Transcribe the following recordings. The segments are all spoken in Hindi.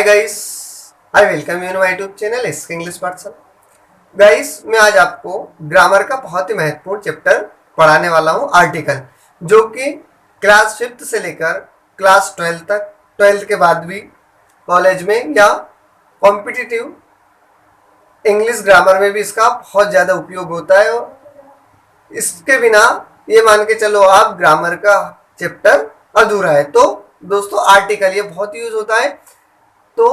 Hi guys, I welcome you in my YouTube channel इसके इंग्लिश पाठशाला। गाइस, मैं आज आपको ग्रामर का बहुत ही महत्वपूर्ण चैप्टर पढ़ाने वाला हूं, आर्टिकल, जो कि क्लास 5th से लेकर क्लास 12 तक, 12th के बाद भी कॉलेज में या कॉम्पिटिटिव इंग्लिश ग्रामर में भी इसका बहुत ज़्यादा उपयोग होता है। और इसके बिना ये मान के चलो आप ग्रामर का चैप्टर अधूरा है। तो दोस्तों, आर्टिकल ये बहुत यूज होता है। तो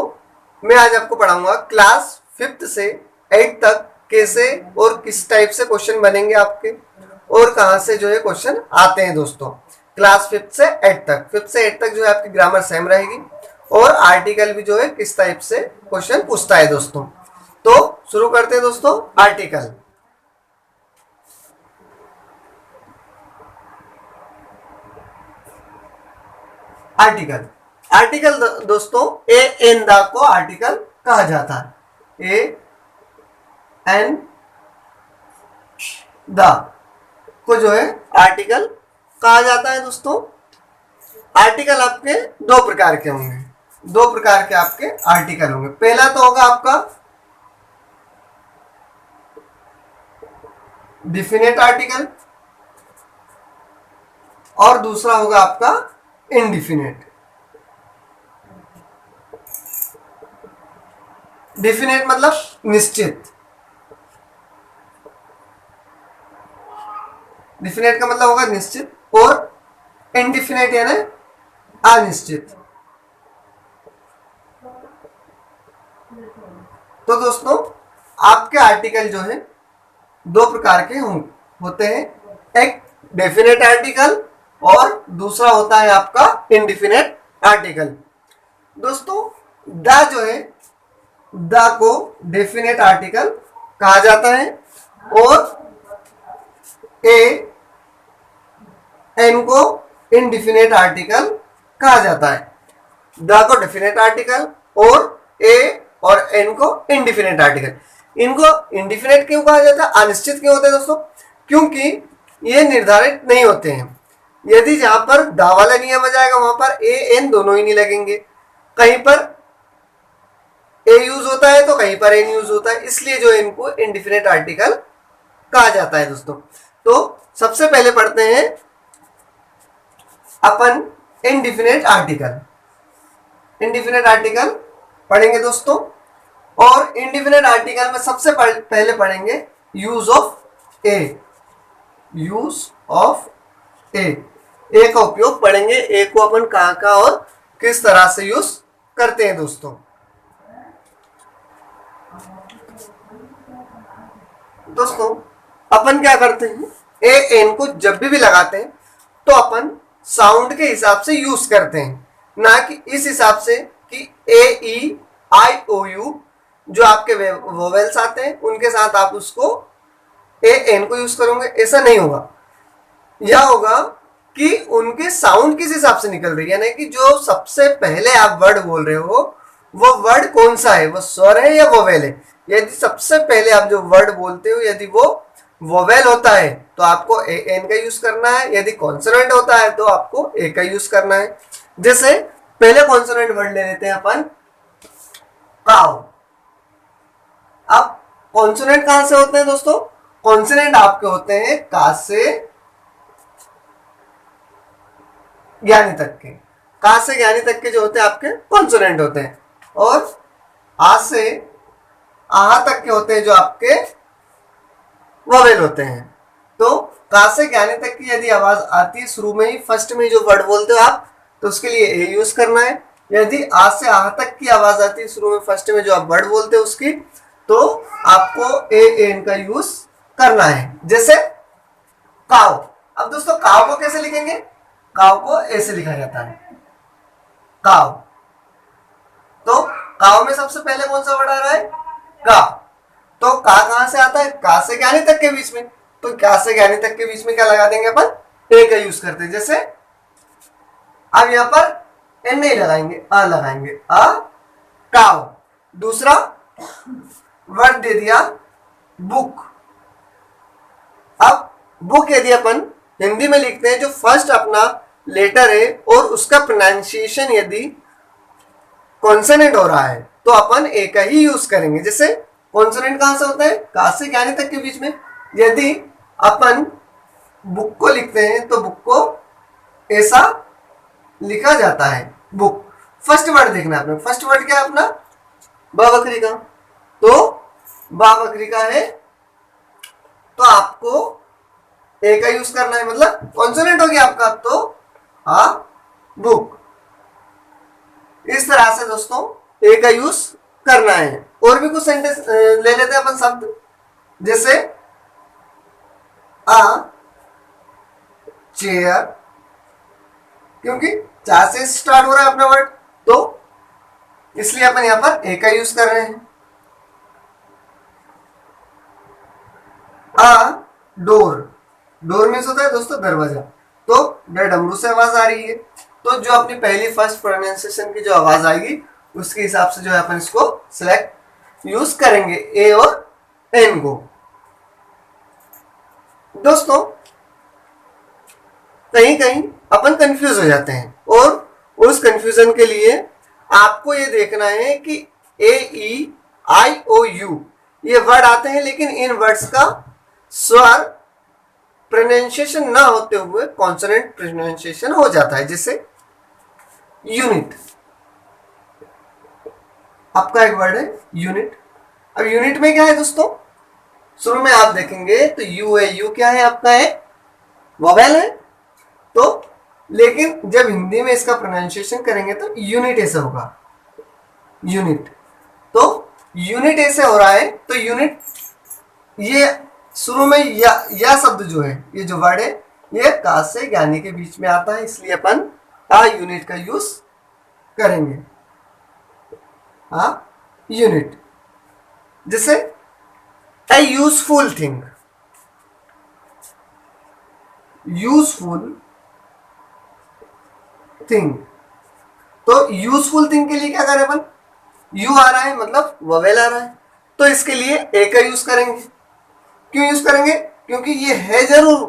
मैं आज आपको पढ़ाऊंगा क्लास 5th से 8th तक कैसे और किस टाइप से क्वेश्चन बनेंगे आपके, और कहां से जो है क्वेश्चन आते हैं। दोस्तों, क्लास 5th से 8th तक, 5th से 8th तक जो है आपकी ग्रामर सेम रहेगी, और आर्टिकल भी जो है किस टाइप से क्वेश्चन पूछता है। दोस्तों, तो शुरू करते हैं दोस्तों। आर्टिकल आर्टिकल आर्टिकल दोस्तों, ए एन द को आर्टिकल कहा जाता है। ए एन द को जो है आर्टिकल कहा जाता है। दोस्तों, आर्टिकल आपके दो प्रकार के होंगे, दो प्रकार के आपके आर्टिकल होंगे। पहला तो होगा आपका डिफिनेट आर्टिकल, और दूसरा होगा आपका इनडिफिनेट। डिफिनेट मतलब निश्चित, डिफिनेट का मतलब होगा निश्चित, और इनडिफिनेट यानी अनिश्चित। तो दोस्तों, आपके आर्टिकल जो है दो प्रकार के होते हैं, एक डेफिनेट आर्टिकल और दूसरा होता है आपका इनडिफिनेट आर्टिकल। दोस्तों, द जो है, द को डेफिनेट आर्टिकल कहा जाता है, और ए एन को इनडिफिनेट आर्टिकल कहा जाता है। द को डेफिनेट आर्टिकल और ए और एन को इनडिफिनेट आर्टिकल। इनको इनडिफिनेट क्यों कहा जाता है, अनिश्चित क्यों होते हैं दोस्तों? क्योंकि ये निर्धारित नहीं होते हैं। यदि जहां पर द वाला नियम आ जाएगा वहां पर ए एन दोनों ही नहीं लगेंगे, कहीं पर ए यूज होता है तो कहीं पर एन यूज होता है, इसलिए जो इनको इनडिफिनेट आर्टिकल कहा जाता है। दोस्तों, तो सबसे पहले पढ़ते हैं अपन इनडिफिनेट आर्टिकल। इनडिफिनेट आर्टिकल पढ़ेंगे दोस्तों, और इनडिफिनेट आर्टिकल में सबसे पहले पढ़ेंगे use of a. Use of a का उपयोग पढ़ेंगे। ए को अपन कहां का और किस तरह से यूज करते हैं। दोस्तों, अपन क्या करते हैं, ए एन को जब भी लगाते हैं तो अपन साउंड के हिसाब से यूज करते हैं, ना कि इस हिसाब से कि ए ई आई ओ यू जो आपके वोवेल्स आते हैं उनके साथ आप उसको ए एन को यूज करोगे, ऐसा नहीं होगा। यह होगा कि उनके साउंड किस हिसाब से निकल रही है, यानी कि जो सबसे पहले आप वर्ड बोल रहे हो वो वर्ड कौन सा है, वो स्वर है या वोवेल है। यदि सबसे पहले आप जो वर्ड बोलते हो यदि वो वोवेल होता है तो आपको ए एन का यूज करना है, यदि कॉन्सोनेंट होता है तो आपको ए का यूज करना है। जैसे पहले कॉन्सोनेंट वर्ड ले लेते हैं अपन, काउ। अब कॉन्सोनेंट कहां से होते हैं दोस्तों? कॉन्सोनेंट आपके होते हैं का से ज्ञानी तक के। का से ज्ञानी तक के जो होते हैं आपके कॉन्सोनेंट होते हैं, और आ से आहा तक के होते हैं जो आपके वोवेल होते हैं। तो का से ज्ञानी तक की यदि आवाज आती है शुरू में ही, फर्स्ट में जो वर्ड बोलते हो आप, तो उसके लिए ए यूज करना है। यदि आ से आहा तक की आवाज आती है शुरू में, फर्स्ट में जो आप वर्ड बोलते हो उसकी, तो आपको ए एन का यूज करना है। जैसे काव। अब दोस्तों, काव को कैसे लिखेंगे? काव को ऐसे लिखा जाता है, काव। तो काव में सबसे पहले कौन सा वर्ड आ रहा है? का। तो का कहां से आता है? का से ज्ञानी तक के बीच में। तो का से ज्ञानी तक के बीच में क्या लगा देंगे अपन? ए का यूज करते हैं। जैसे अब यहां पर एन नहीं लगाएंगे, आ लगाएंगे, आ काव। दूसरा वर्ड दे दिया बुक। अब बुक यदि अपन हिंदी में लिखते हैं, जो फर्स्ट अपना लेटर है और उसका प्रोनाउंसिएशन यदि कॉन्सोनेंट हो रहा है तो अपन ए का ही यूज करेंगे। जैसे कॉन्सोनेंट कहां से होता है, का से ज्ञानी तक के बीच में। यदि अपन बुक को लिखते हैं तो बुक को ऐसा लिखा जाता है, बुक। फर्स्ट वर्ड देखना है आपने, फर्स्ट वर्ड क्या है अपना, बा बकरी का, तो बा बकरी का है तो आपको ए का यूज करना है, मतलब कॉन्सोनेंट हो गया आपका, तो आ बुक। इस तरह से दोस्तों ए का यूज करना है। और भी कुछ सेंटेंस ले लेते हैं अपन शब्द, जैसे आ चेयर, क्योंकि चा से स्टार्ट हो रहा है अपना वर्ड, तो इसलिए अपन यहां पर ए का यूज कर रहे हैं। आ डोर, डोर मीन्स होता है दोस्तों दरवाजा, तो डमरू से आवाज आ रही है, तो जो अपनी पहली फर्स्ट प्रोनाउंसिएशन की जो आवाज आएगी उसके हिसाब से जो है अपन इसको सिलेक्ट यूज करेंगे, ए और एन को। दोस्तों कहीं कहीं अपन कंफ्यूज हो जाते हैं, और उस कंफ्यूजन के लिए आपको ये देखना है कि ए ई आई ओ यू ये वर्ड आते हैं, लेकिन इन वर्ड्स का स्वर प्रोनाउंसिएशन ना होते हुए कॉन्सोनेंट प्रोनाउंसिएशन हो जाता है। जैसे यूनिट, आपका एक वर्ड है यूनिट। अब यूनिट में क्या है दोस्तों, शुरू में आप देखेंगे तो यू है, यू क्या है आपका, है वोवेल है, तो लेकिन जब हिंदी में इसका प्रोनाउंसिएशन करेंगे तो यूनिट ऐसे होगा, यूनिट। तो यूनिट ऐसे हो रहा है, तो यूनिट ये शुरू में या शब्द जो है, ये जो वर्ड है ये का से ज्ञानी के बीच में आता है, इसलिए अपन आ यूनिट का यूज करेंगे, आ यूनिट। जैसे ए यूजफुल थिंग, यूजफुल थिंग, तो यूजफुल थिंग के लिए क्या करें अपन, यू आ रहा है मतलब वोवेल आ रहा है, तो इसके लिए ए का यूज करेंगे। क्यों यूज करेंगे, क्योंकि ये है जरूर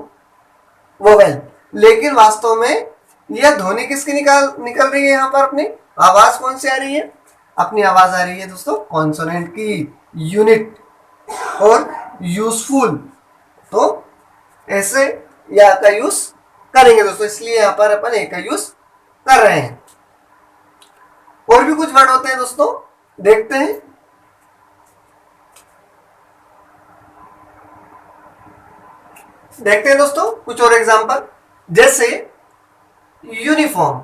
वोवेल, लेकिन वास्तव में यह ध्वनि किसकी निकल रही है, यहां पर अपनी आवाज कौन सी आ रही है, अपनी आवाज आ रही है दोस्तों कॉन्सोनेंट की, यूनिट और यूजफुल, तो ऐसे या का यूज करेंगे दोस्तों, इसलिए यहां पर अपन ए का यूज कर रहे हैं। और भी कुछ वर्ड होते हैं दोस्तों, देखते हैं। देखते हैं दोस्तों कुछ और एग्जांपल, जैसे यूनिफॉर्म।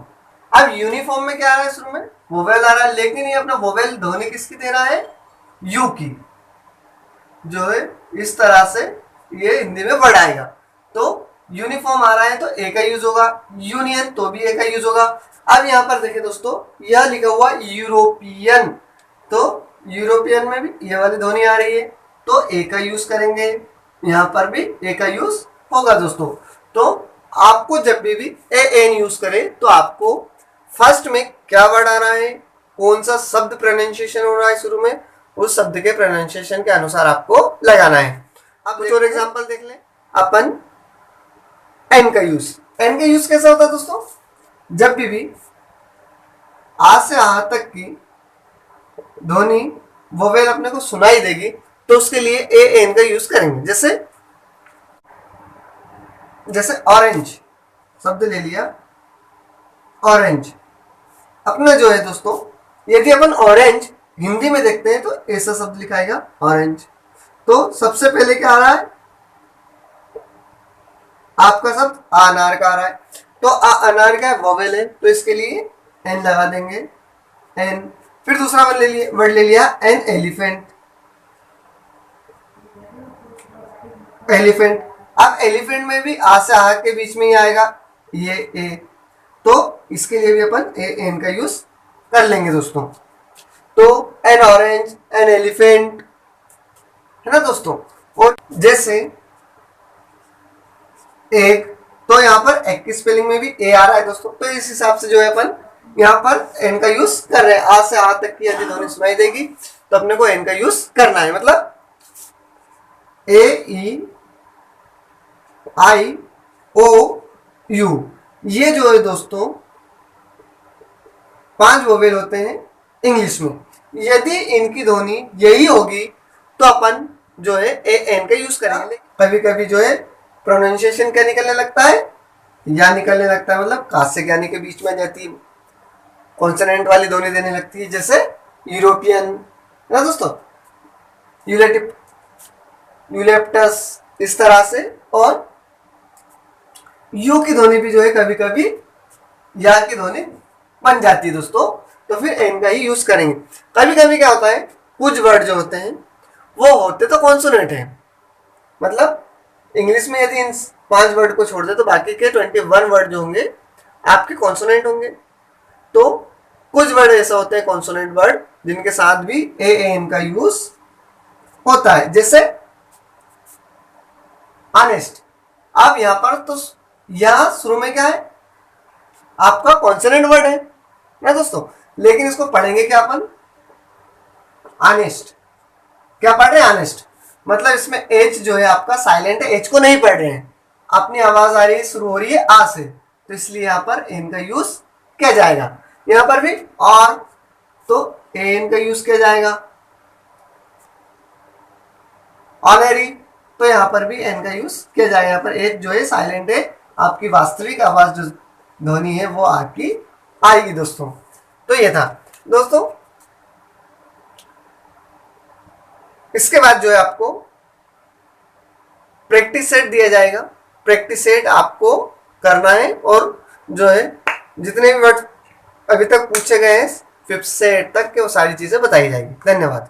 अब यूनिफॉर्म में क्या आ रहा है, शुरू में वोवेल आ रहा है, लेकिन ये अपना वोवेल ध्वनि किसकी दे रहा है, यू की, जो है इस तरह से ये हिंदी में वर्ड आएगा। तो यूनिफॉर्म आ रहा है तो ए का यूज होगा, यूनियन तो भी ए का यूज होगा। अब यहाँ पर देखिए दोस्तों, यह लिखा हुआ यूरोपियन, तो यूरोपियन में भी ये वाली ध्वनि आ रही है, तो ए का यूज करेंगे, यहाँ पर भी ए का यूज होगा दोस्तों। तो आपको जब भी ए एन यूज करे तो आपको फर्स्ट में क्या वर्ड आ रहा है, कौन सा शब्द प्रोनाउंसिएशन हो रहा है शुरू में, उस शब्द के प्रोनाउंसिएशन के अनुसार आपको लगाना है। अब कुछ और एग्जांपल देख लें अपन। एन का यूज, एन का यूज कैसा होता है दोस्तों, जब भी आ से आ तक की ध्वनि वोवेल अपने को सुनाई देगी तो उसके लिए ए एन का यूज करेंगे। जैसे ऑरेंज शब्द ले लिया, ऑरेंज अपना जो है दोस्तों, यदि अपन ऑरेंज हिंदी में देखते हैं तो ऐसा शब्द लिखाएगा ऑरेंज, तो सबसे पहले क्या आ रहा है आपका शब्द अनार का आ रहा है, तो अनार का वोवेल है तो इसके लिए एन लगा देंगे, एन। फिर दूसरा वर्ड ले लिया एन एलिफेंट, एलिफेंट। अब एलिफेंट में भी आ से आ के बीच में ही आएगा ये ए, तो इसके लिए भी अपन ए एन का यूज कर लेंगे दोस्तों। तो एन ऑरेंज, एन एलिफेंट, है ना दोस्तों। और जैसे एक, तो यहाँ पर एक की स्पेलिंग में भी ए आ रहा है दोस्तों, तो इस हिसाब से जो है अपन यहाँ पर एन का यूज कर रहे हैं। आ से आ तक की यदि ध्वनि सुनाई देगी तो अपने को एन का यूज करना है, मतलब ए ई आई ओ यू, ये जो है दोस्तों 5 वोवेल होते हैं, इंग्लिश में। यदि इनकी ध्वनि यही होगी तो अपन जो है ए एन का यूज करेंगे। कभी कभी जो है प्रोनाउंसिएशन क्या निकलने लगता है, या निकलने लगता है, मतलब का से ज्ञानी के बीच में जाती है, कॉन्सोनेंट वाली ध्वनि देने लगती है, जैसे यूरोपियन ना दोस्तों, यूलेटिप, यूलेप्टस, इस तरह से। और यू की ध्वनि भी जो है कभी कभी या की ध्वनि बन जाती है दोस्तों, तो फिर एन का ही यूज करेंगे। कभी कभी क्या होता है, कुछ वर्ड जो होते हैं वो होते तो कॉन्सोनेंट है, मतलब इंग्लिश में यदि इन 5 वर्ड को छोड़ दे तो बाकी के 21 वर्ड जो होंगे आपके कॉन्सोनेंट होंगे। तो कुछ वर्ड ऐसे होते हैं कॉन्सोनेंट वर्ड जिनके साथ भी ए एन का यूज होता है, जैसे ऑनेस्ट। अब यहां पर तो यहां शुरू में क्या है, आपका कॉन्सोनेंट वर्ड है ना दोस्तों, लेकिन इसको पढ़ेंगे क्या अपन, ऑनेस्ट। क्या पढ़ रहे हैं, ऑनेस्ट, मतलब इसमें एच जो है आपका साइलेंट है, एच को नहीं पढ़ रहे हैं, अपनी आवाज आ रही है, शुरू हो रही है आ से, तो इसलिए यहां पर एन का यूज किया जाएगा। यहां पर भी और, तो एन का यूज किया जाएगा। ऑनरी, तो यहां पर भी एन का यूज किया जाएगा। यहां पर एच जो है साइलेंट है, आपकी वास्तविक आवाज जो ध्वनि है वो आपकी आएगी दोस्तों। तो ये था दोस्तों। इसके बाद जो है आपको प्रैक्टिस सेट दिया जाएगा, प्रैक्टिस सेट आपको करना है, और जो है जितने भी वर्ड अभी तक पूछे गए हैं 5th से 8th तक के वो सारी चीजें बताई जाएगी। धन्यवाद।